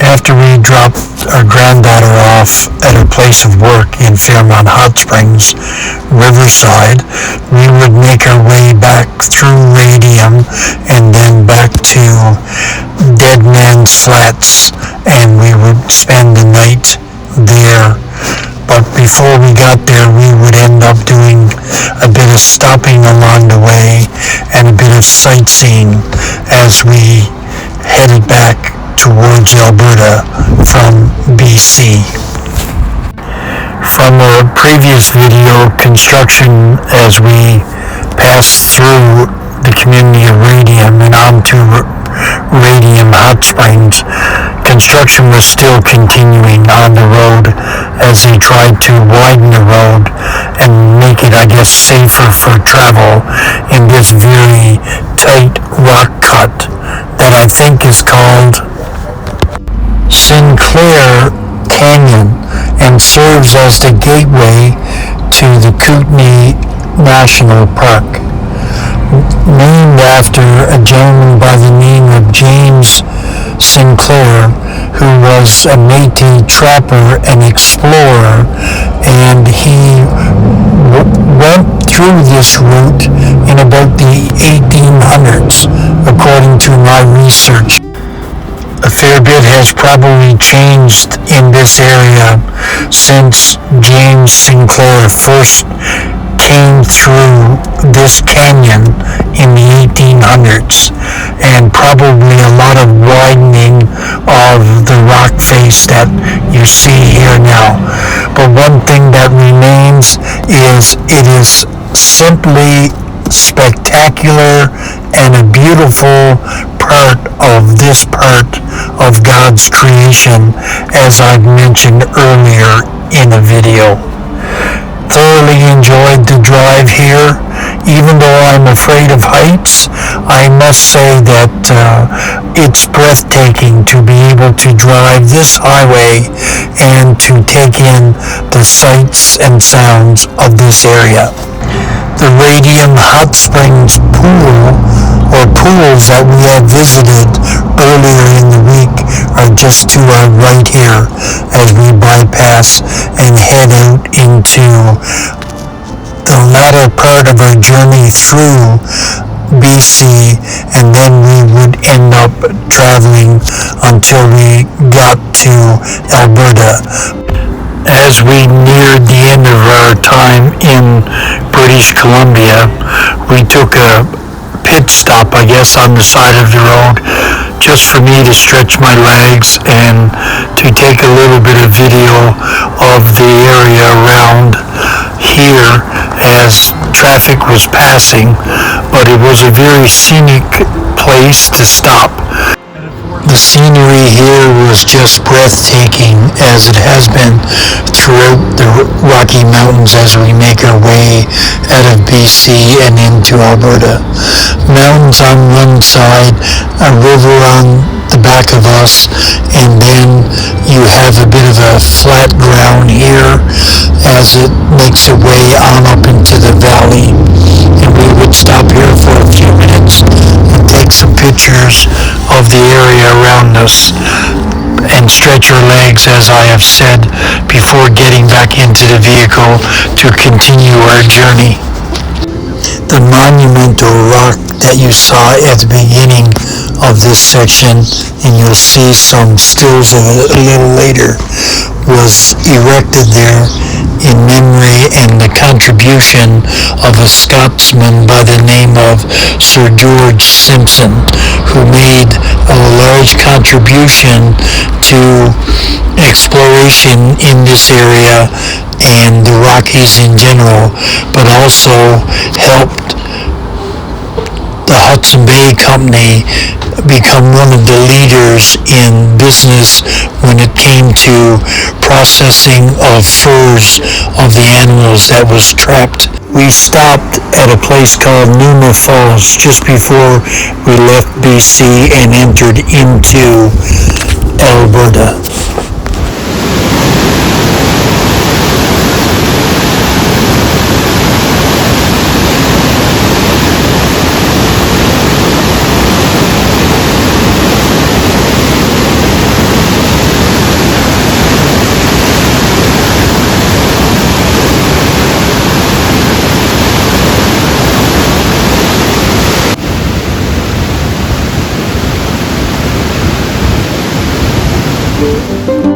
After we dropped our granddaughter off at her place of work in Fairmont Hot Springs, Riverside, we would make our way back through Radium and then back to Dead Man's Flats, and we would spend the night there. But before we got there, we would end up doing a bit of stopping along the way and a bit of sightseeing as we headed back towards Alberta from BC. From a previous video, construction as we passed through the community of Radium and onto Radium Hot Springs, construction was still continuing on the road as they tried to widen the road and make it, I guess, safer for travel in this very tight rock cut that I think is called Sinclair Canyon and serves as the gateway to the Kootenay National Park. Named after a gentleman by the name of James Sinclair, who was a Métis trapper and explorer, and he went through this route in about the 1800s, according to my research. A fair bit has probably changed in this area since James Sinclair first came through this canyon in the 1800s, and probably a lot of widening of the rock face that you see here now. But one thing that remains is it is simply spectacular and a beautiful part of this part of God's creation, as I've mentioned earlier in a video. Thoroughly enjoyed the drive here. Even though I'm afraid of heights, I must say that it's breathtaking to be able to drive this highway and to take in the sights and sounds of this area. The Radium Hot Springs pool, or pools that we have visited earlier in the week, are just to our right here as we bypass and head out into the latter part of our journey through BC, and then we would end up traveling until we got to Alberta. As we neared the end of our time in British Columbia, we took a pit stop, I guess, on the side of the road just for me to stretch my legs and to take a little bit of video of the area around here as traffic was passing, but it was a very scenic place to stop. The scenery here was just breathtaking, as it has been throughout the Rocky Mountains as we make our way out of BC and into Alberta. Mountains on one side, a river on the back of us, and then you have a bit of a flat ground here as it makes its way on up into the valley. And we would stop here for a few minutes and take some pictures of the area around us and stretch our legs, as I have said, before getting back into the vehicle to continue our journey. The monumental rock that you saw at the beginning of this section, and you'll see some stills of it a little later, was erected there in memory and the contribution of a Scotsman by the name of Sir George Simpson, who made a large contribution to exploration in this area and the Rockies in general, but also helped the Hudson Bay Company become one of the leaders in business when it came to processing of furs of the animals that was trapped. We stopped at a place called Numa Falls just before we left BC and entered into Alberta. you.